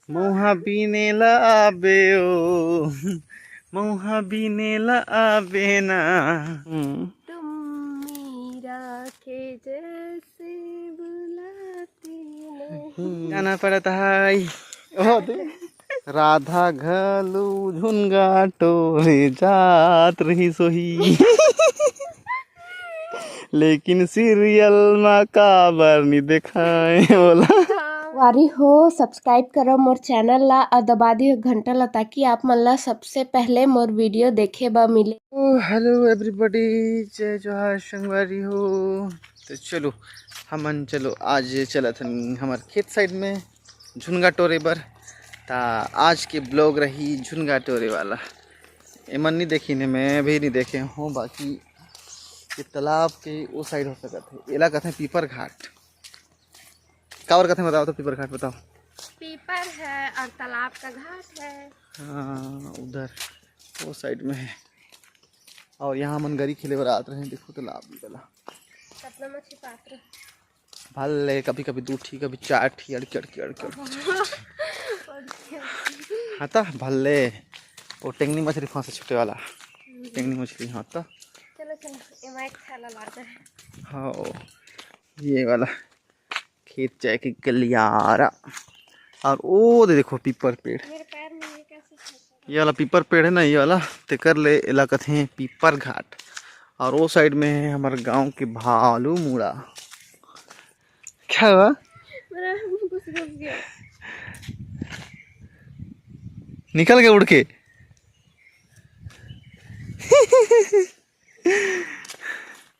मौहा बीने लाबे ओ मौहा बीने लाबे ना। तुम मीरा के जैसे बुलाती नहीं। गाना पड़ता है ओ दे। राधा घलू झुनगा टोरे जात रही सोही लेकिन सीरियल में काबर नहीं दिखाए बोला। वारी हो सब्सक्राइब करो मोर चैनल ला और दबा दियो घंटा ला ताकि आप मन ला सबसे पहले मोर वीडियो देखे बा मिले। हेलो एवरीबॉडी, जय जोहार संगवारी हो। तो चलो हमन चलो आज चला था हमारे खेत साइड में झुनगा टोरे बर। ता आज के ब्लॉग रही झुनगा टोरे वाला। एमन नहीं देखी ने, मैं भी नहीं देखे हूँ। बाकी ये तालाब के वो साइड हो सकता है, एला कहते हैं पीपर घाट। कावर कहते हैं बताओ तो, पीपर घाट बताओ। पीपर है और तालाब का घाट है। हाँ उधर वो साइड में है। और यहाँ मन गरी खेले बर आते रहे। देखो तालाब निकला कितना मछली पात्र भले, कभी कभी 2 ठी कभी 4 ठी अड़के अड़के अड़के हाँ तो भले वो टेंगनी मछली फांसे छुटे वाला टेंगनी मछली। हाँ तो चलो चलो एमा एक थैला लाते हैं। हाँ ये वाला खेत जाए के गलियारा। और वो देखो पीपर पेड़, मेरे पैर में ये कैसे फंसा? ये वाला पीपर पेड़ है ना, ये वाला तेकर ले इलाका थे पीपर घाट। और वो साइड में है हमारे गांव के भालू मुड़ा। क्या हुआ? मेरा मुंह घुस गया। निकल गए उड़ के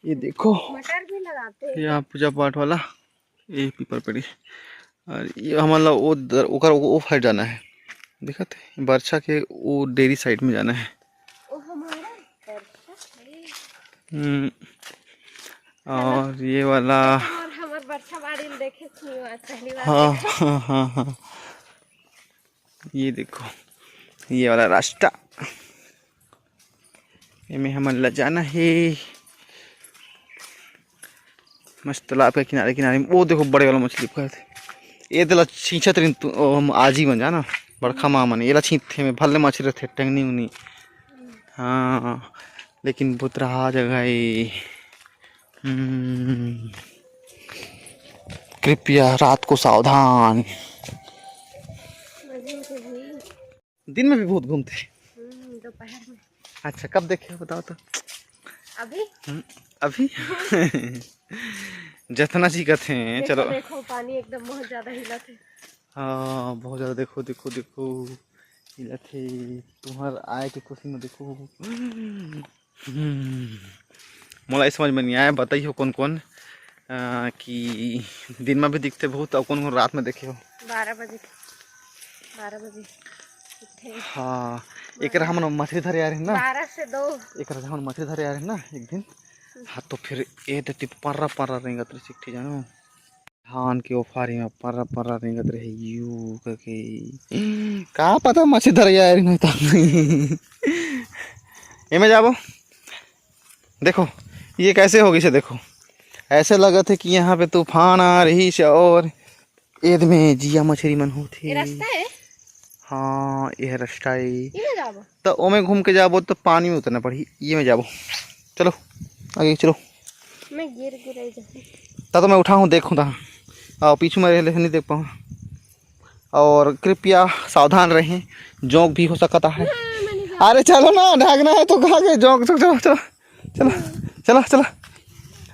ये देखो मटर भी लगाते हैं। यहाँ पूजा पाठ वाला ये पीपर पेड़ी। और ये हमारा वो फाइट जाना है, देखा थे बरछा के वो डेयरी साइड में जाना है। ओ हमारा बरछा है। और ये वाला और हमार बरछा बाड़ी में देखे थी आज पहली बार। हाँ हाँ हाँ हाँ ये देखो ये वाला रास्ता में हमें ल जाना है। मस्त तालाब के किनारे किनारे वो देखो बड़े वाला मछली पकड़े थे। ये दिला छींचत रही हम आज ही बन जाना बड़खा माँ मन ये छींच थे में भले मछली रहते टेंगनी उनी। हाँ लेकिन बुतरा जगह कृपया रात को सावधान। दिन में भी बहुत घूमते दोपहर में। अच्छा कब देखे हो बताओ तो? अभी अभी जतना जी कहते हैं। चलो देखो पानी एकदम बहुत ज्यादा हिला थे। हाँ बहुत ज़्यादा देखो देखो देखो हिला थे। तुम्हार आए के खुशी में देखो। मोला समझ में नहीं आया, बताइए कौन कौन कि दिन में भी दिखते बहुत और कौन कौन रात में देखे हो। 12 बजे हाँ एक हम मछली धरे आ रहे हैं ना, 12 से 2 एक हम मछली धरे आ रहे हैं ना एक दिन। हाँ तो फिर ये पर्रा पर्रा रेंगत रहे चिट्ठी जानो धान के ओफारी में पर्रा पर्रा रेंगत रहे यू करके। कहाँ पता मछली धरे आ रही नहीं तो ये में जाबो। देखो ये कैसे होगी से, देखो ऐसे लगा थे कि यहाँ पे तूफान आ रही से और एद में जिया मछली मन होती। ये रास्ता है। हाँ यह रास्ता है। ये जाबो तो ओमे घूम के जाबो तो पानी में उतरना पड़ी। ये में जाबो, चलो आगे चलो। मैं गिर तो मैं उठाऊँ देखूँ था और पीछू में रह नहीं देख पाऊँ। और कृपया सावधान रहें, जोंक भी हो सकता है। अरे चलो ना ढागना है तो कहाँ गए जोंक। चलो चलो चलो चलो चलो।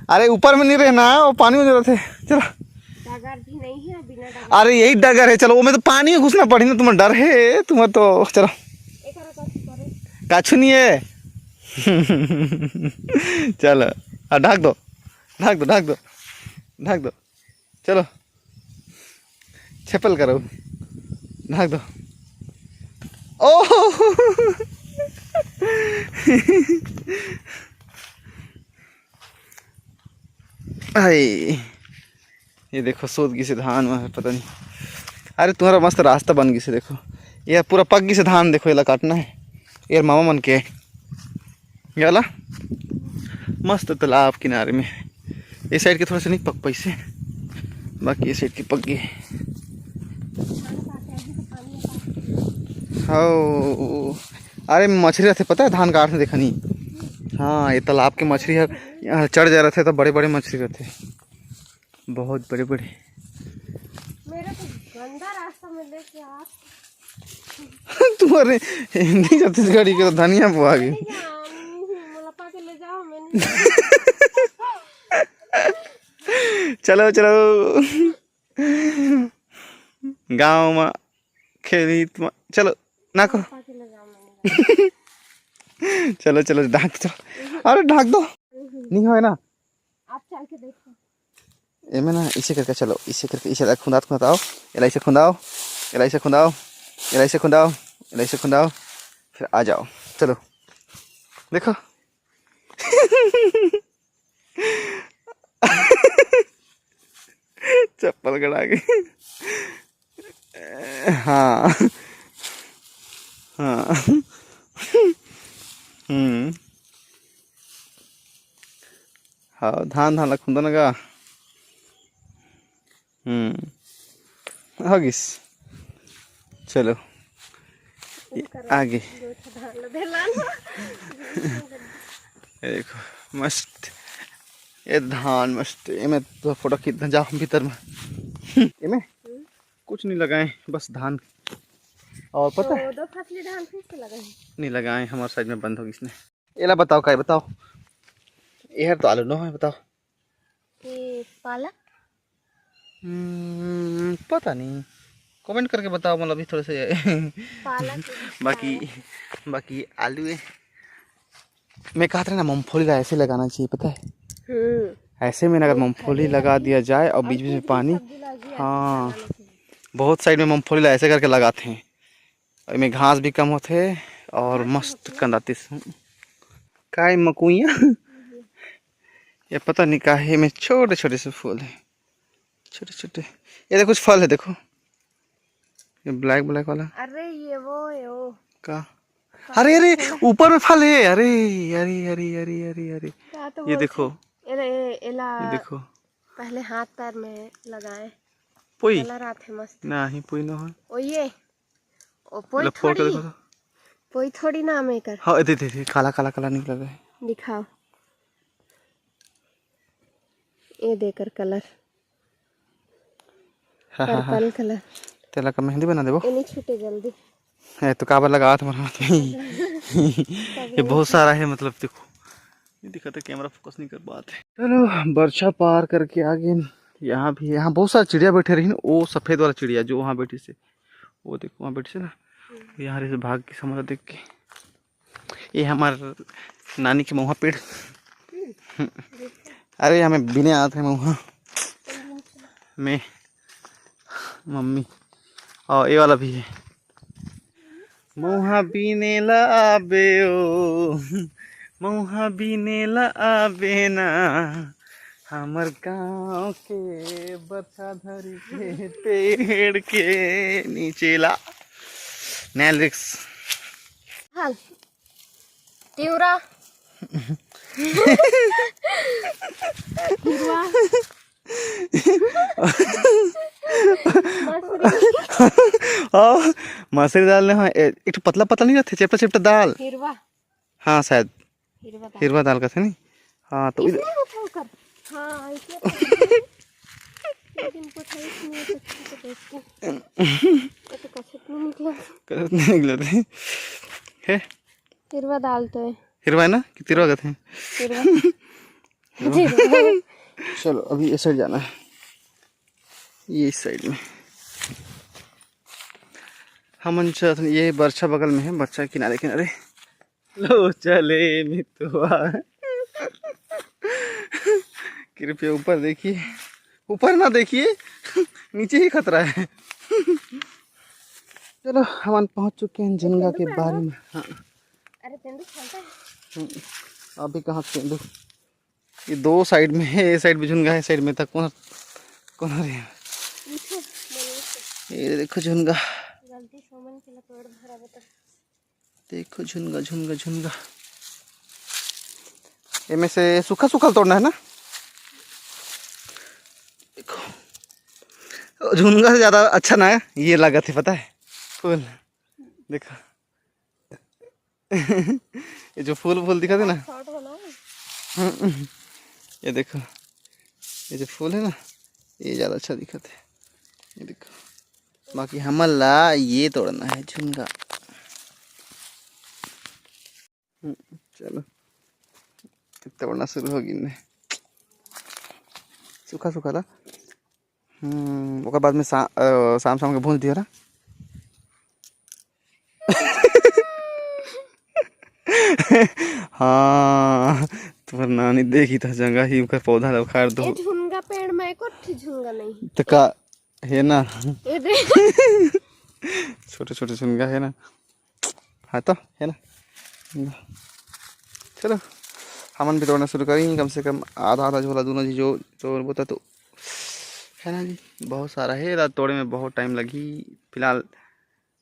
अरे ऊपर में नहीं रहना है, वो पानी में जरूरत है। चलो डगर भी नहीं है बिना डगर। अरे यही डगर है, चलो वो में तो पानी में घुसना पड़ी ना, तुम्हें डर है तुम्हें तो। चलो काछू नहीं है चलो ढाक दो ढाक दो ढाक दो ढाक दो। चलो छपल करो ढाक दो। ओह ये देखो सोद गई से धान में पता नहीं। अरे तुम्हारा मस्त रास्ता बन गई से, देखो ये पूरा पक गई से धान। देखो ये काटना है ये मामा मन के ये वाला मस्त तालाब किनारे में। ये साइड के थोड़ा सा नहीं पक पैसे, बाकी ये साइड के पक गए। हो अरे मछली रहते पता है धान काट में देखनी। हाँ ये तालाब के मछली है, यहाँ चढ़ जा रहे थे तो बड़े बड़े मछली रहते, बहुत बड़े बड़े। मेरा तो गंदा रास्ता में लेके आप तुम्हारे हिंदी छत्तीसगढ़ी के तो धनिया बुआ गई। मलपा के ले जाओ मैंने। चलो चलो गाँव में खेली तुम, चलो ना करो। चलो चलो ढाक चलो, अरे ढाक दो नहीं हो ना। आप चल के देखो ये में ना इसे करके चलो, इसे करके इसे खुंदात खुंदाओ, एला इसे खुंदाओ, एला इसे खुंदाओ, एला इसे खुंदाओ, एला इसे खुंदाओ, फिर आ जाओ। चलो देखो चप्पल गड़ा के। हाँ हाँ हाँ धान धान खुंदा नगा। होगिस चलो आगे। देखो मस्त ये धान मस्त, इमे तो फोटो खींचना जाओ भीतर में। इमे कुछ नहीं लगाए बस धान, और पता है दो फसली धान फिर से लगाए नहीं लगाए, हमारे साइड में बंद होगी इसने। एला बताओ क्या बताओ, ये तो आलू न है बताओ। ये पालक पता नहीं, कमेंट करके बताओ, मतलब अभी थोड़े से पालक बाकी बाकी आलू है। मैं कहता रहा ना मूंगफली का ऐसे लगाना चाहिए पता है, ऐसे में अगर मूंगफली लगा दिया जाए और बीच बीच में पानी। हाँ बहुत साइड में मूंगफली ऐसे करके लगाते हैं, इनमें घास भी कम होते और मस्त कंदाती काय मकुइया। ये पता नहीं काहे में छोटे छोटे से फूल है, छोटे छोटे। ये देखो कुछ फल है देखो, ये ब्लैक ब्लैक वाला। अरे ये वो का अरे अरे ऊपर में फल है, अरे अरे अरे अरे अरे अरे तो ये देखो, ये देखो पहले हाथ पैर में लगाए पोई आते मस्त नहीं, पोई ना हो ओ ये ओ पोई फोटो थोड़ी, देखो तो। पोई थोड़ी नाम है कर। हाँ दे दे काला काला काला निकल रहा है, दिखाओ ये देकर कलर पर्पल कलर। तेला का मेहंदी बना देबो, ये नहीं छूटे जल्दी है तो काबर लगा तुम्हारे हाथ में। ये बहुत सारा है, मतलब देखो ये दिखा था, कैमरा फोकस नहीं कर पाते। चलो बरछा पार करके आगे, यहाँ भी यहाँ बहुत सारी चिड़िया बैठे रही ना, वो सफेद वाला चिड़िया जो वहाँ बैठी से, वो देखो वहाँ बैठी से ना, यहाँ से भाग के समुद्र देख के। ये हमारे नानी के महुआ पेड़। अरे हमें बिने आते हैं महुआ में मम्मी, और ये वाला भी है महुआ बिने लाबे ओ, महुआ बिने लाबे ना, हमर गाँव के बरसाधरी के पेड़ के नीचे ला। नया लिरिक्स हाल तिवरा मसूरी दाल ने, हाँ एक पतला पतला नहीं रहते, चेपटा चेपटा दाल। हिरवा हाँ शायद हिरवा दाल का थे नहीं। हाँ तो हाँ निकले थे, हिरवा दाल तो है, हिरवा है ना कि तिरवा का थे। चलो अभी इस साइड जाना है, ये इस साइड में हम ये बरछा बगल में है, बरछा किनारे किनारे लो चले मितुआ। कृपया ऊपर देखिए, ऊपर ना देखिए नीचे ही खतरा है। चलो हम पहुंच चुके हैं झुनगा के बारे में। हाँ अरे तेंदु खेलता है अभी कहाँ तेंदु, ये दो साइड में है, ये साइड भी झुनगा है, साइड में तक कौन कौन रहे। ये देखो झुनगा, देखो झुनगा झुनगा झुनगा। इनमें से सूखा सूखा तोड़ना है ना। देखो झुनगा से ज्यादा अच्छा ना है ये लगा थे पता है फूल, देखो ये जो फूल फूल दिखा थे ना, शॉर्ट बनाओ। ये देखो, ये जो फूल है ना, ये ज़्यादा अच्छा दिखा थे। ये देखो, बाकी हमला ये तोड़ना है झुनगा। चलो तोड़ना शुरू होगी इन्हें। सूखा सूखा था। ओकर बाद में शाम शाम के भूंज दिया ना। हाँ तुम्हार नानी देखी था जगह ही का पौधा उखाड़ दो। ये झुनगा पेड़ में एक और झुनगा नहीं तो का है ना, ये देख छोटे छोटे झुनगा है ना। हाँ तो है ना। चलो हमन भी तोड़ना शुरू करेंगे, कम से कम आधा आधा झोला दोनों जी जो तो बोता तो है ना जी। बहुत सारा है, रात तोड़े में बहुत टाइम लगी। फिलहाल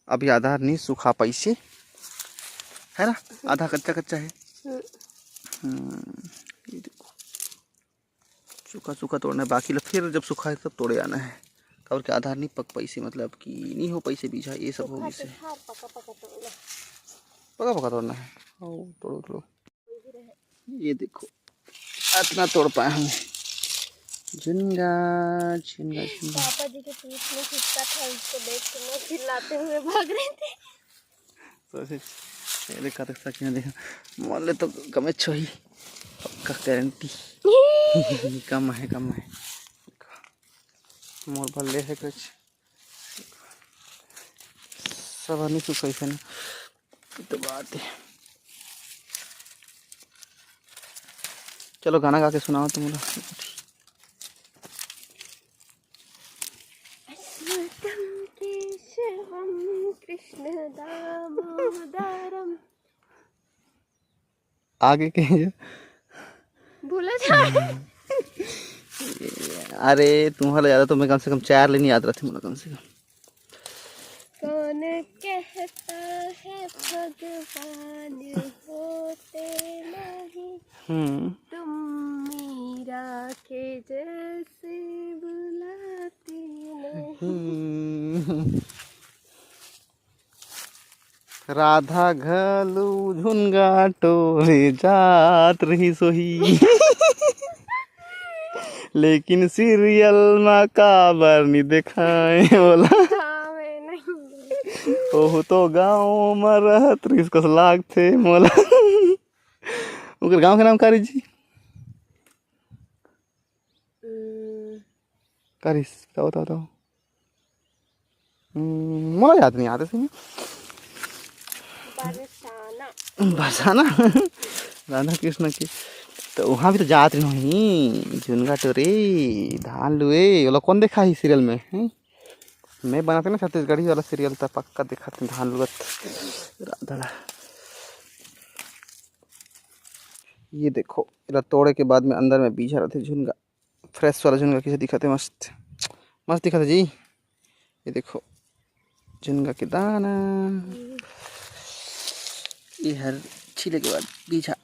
अभी आधा नहीं सूखा पैसे है ना, आधा कच्चा कच्चा है। ये देखो सूखा सूखा तोड़ना है, बाकी लोग फिर जब सूखा है तब तोड़े आना है। और के आधार नहीं पक पैसे मतलब कि नहीं हो पैसे बीजा ये सब होगी से पका पका तोड़ना है। ओ तोड़ो तोड़ो। ये देखो इतना तोड़ पाए हम। झुनगा झुनगा झुनगा। पापा जी के पीठ में खिसका था, उसको देख के मैं चिल्लाते हुए भाग रहे थे। तो ऐसे देखा तो सच में देखा मोले तो कम छोई पक्का गारंटी। कम है कम है। मोर भले है कुछ सब नहीं सुखाई है ना, तो बात है। चलो गाना गा के सुनाओ तुम लोग। कृष्ण दामोदरम आगे के भूला जा। अरे तुम्हारा ज़्यादा तो मैं कम से कम 4 लाइन याद रखती हूँ कम से कम। कौन कहता है भगवान होते नहीं, तुम मीरा के जैसे बुलाते नहीं। राधा घलू झुनगा टोरे जात रही सोही। लेकिन सीरियल में काबर नहीं दिखाए बोला। ओह तो गाँव में रहत रही कस लाग थे मोला। उनके गांव के नाम कारी जी कारिस क्या बताओ तो मोला याद नहीं आते सही। बरसाना राधा कृष्ण की तो वहाँ भी तो जात रही नहीं। झुनगा टोरे धान लुए वो लोग कौन देखा ही सीरियल में है? मैं बनाते ना छत्तीसगढ़ी वाला सीरियल था पक्का देखा थे धान लुगत राधा। ये देखो इधर तोड़े के बाद में अंदर में बीज रहे थे झुनगा, फ्रेश वाला झुनगा कैसे दिखा थे, मस्त मस्त दिखा था जी। ये देखो झुनगा के दाना, ये हर छीले के बाद बीजा।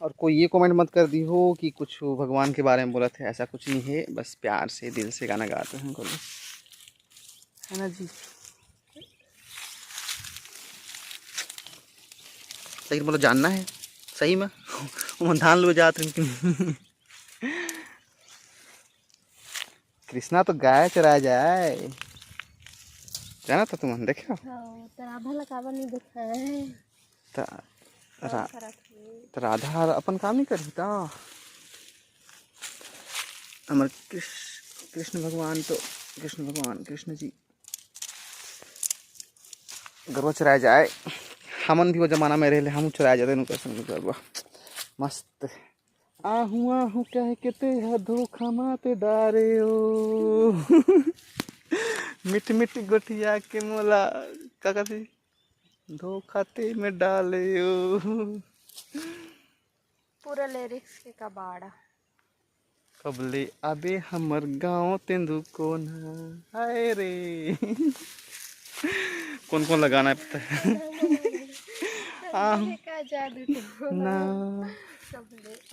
और कोई ये कमेंट मत कर दी हो कि कुछ भगवान के बारे में बोला थे, ऐसा कुछ नहीं है, बस प्यार से दिल से गाना गाते हैं बोलो है ना जी। लेकिन बोलो जानना है सही में वो धान लो जात रही। कृष्णा तो गाय चराया जाए जाना था तुम देखो। राधा लकावा नहीं देखा है तो राधा अपन काम नहीं करी था। हमारे कृष्ण भगवान तो कृष्ण जी गरबा चराया जाए। हमन भी वो जमाना में रहे हम चराया जाते कैसे गरबा मस्त। आहू आहू कह के ते धोखा माते डारे ओ। मिठ मिठ गोटिया के मोला का कहती धोखा ते में डाले ओ। पूरा लिरिक्स के कबाड़ा। कबले अबे हमर गाँव तेंदु कोना हाय रे। कौन कौन लगाना है पता है? ना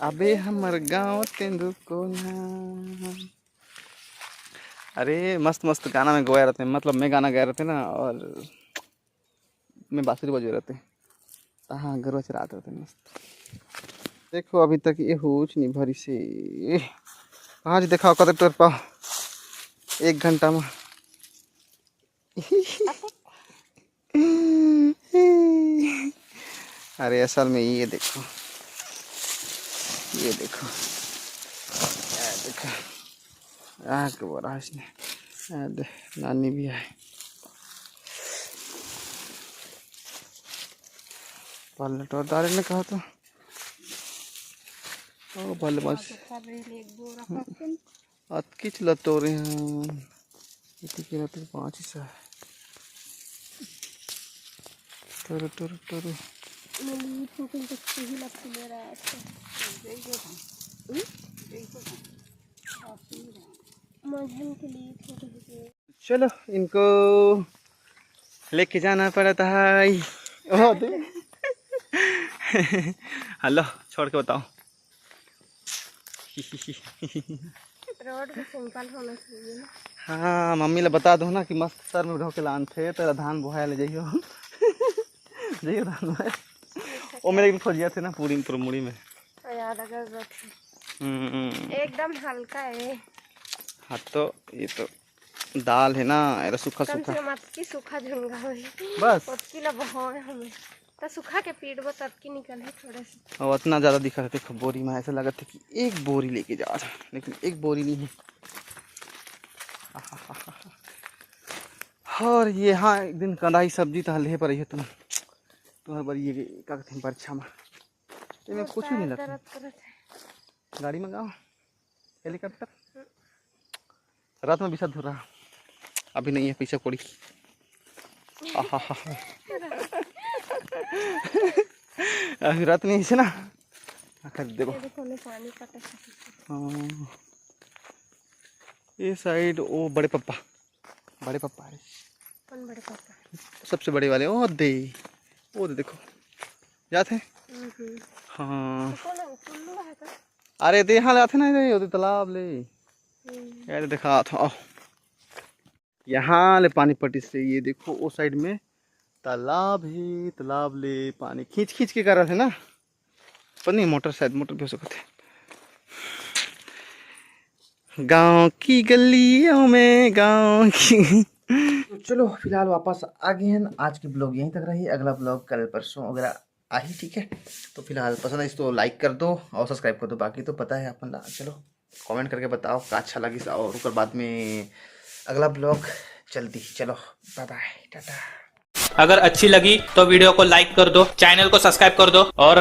अबे हमर गाँव तेंदु कोना। अरे मस्त मस्त गाना में गवाए रहते हैं, मतलब मैं गाना गाए रहते ना। और में बांसुरी बजे रहते। हाँ गरवा चराते रहते मस्त। देखो अभी तक ये होच नहीं भरी से कहाँ जी देखा कत तोर पा 1 घंटा में। अरे असल में ये देखो ये देखो देखो बोरा इसने नानी भी है। पलट और दारे ने कहा तो ओ भले बस अतकी चला तो रहे हैं इतनी रात 5 ही सा टोरो टोरो टोरो चलो इनको लेके जाना पड़ता है। हेलो छोड़ के बताओ। रोड भी सिंपल होना चाहिए ना। हाँ मम्मी ले बता दो ना कि मस्त सर में ढोके लान थे तेरा धान बोहाया ले जाइयो। जाइयो धान में वो मेरे को खोजिया थे ना पूरी मुड़ी में याद अगर एकदम हल्का है। हाँ तो ये तो दाल है ना ऐसा सूखा सूखा की सूखा झुंगा बस उसकी ला बहावे हमें तो सूखा के पीटबो तब की निकल है थोड़े से। और इतना ज़्यादा दिखा रहे थे बोरी में ऐसा लगा था कि 1 बोरी लेके जा रहा लेकिन 1 बोरी नहीं है। और ये हाँ एक दिन कढ़ाई सब्जी तो हल्हे पर है तुम्हारे बार ये क्या कहते हैं परीक्षा में ये में कुछ भी नहीं लगता। गाड़ी में गाओ हेलीकॉप्टर रात में बिसा धुरा अभी नहीं है पैसा कोड़ी। अभी रात में इसे ना देखो ये साइड वो बड़े पप्पा है कौन बड़े पापा सबसे बड़े वाले वो दे देखो याद है। हाँ अरे दे यहाँ लाते ना ये तालाब ले यार देखा था यहाँ ले पानी पट्टी से ये देखो वो साइड में तालाब है तालाब ले पानी खींच के कर रहे थे ना पर नहीं मोटर शायद मोटर भी हो सकते गांव की गलियों में गांव की। तो चलो फिलहाल वापस आ गए हैं। आज की ब्लॉग यहीं तक रही अगला ब्लॉग कल परसों वगैरह आ ही ठीक है। तो फिलहाल पसंद है इसको लाइक कर दो और सब्सक्राइब कर दो बाकी तो पता है अपन चलो कमेंट करके बताओ क्या अच्छा लगी और उसके बाद में अगला ब्लॉग जल्दी। चलो बाय बाय टाटा। अगर अच्छी लगी तो वीडियो को लाइक कर दो चैनल को सब्सक्राइब कर दो और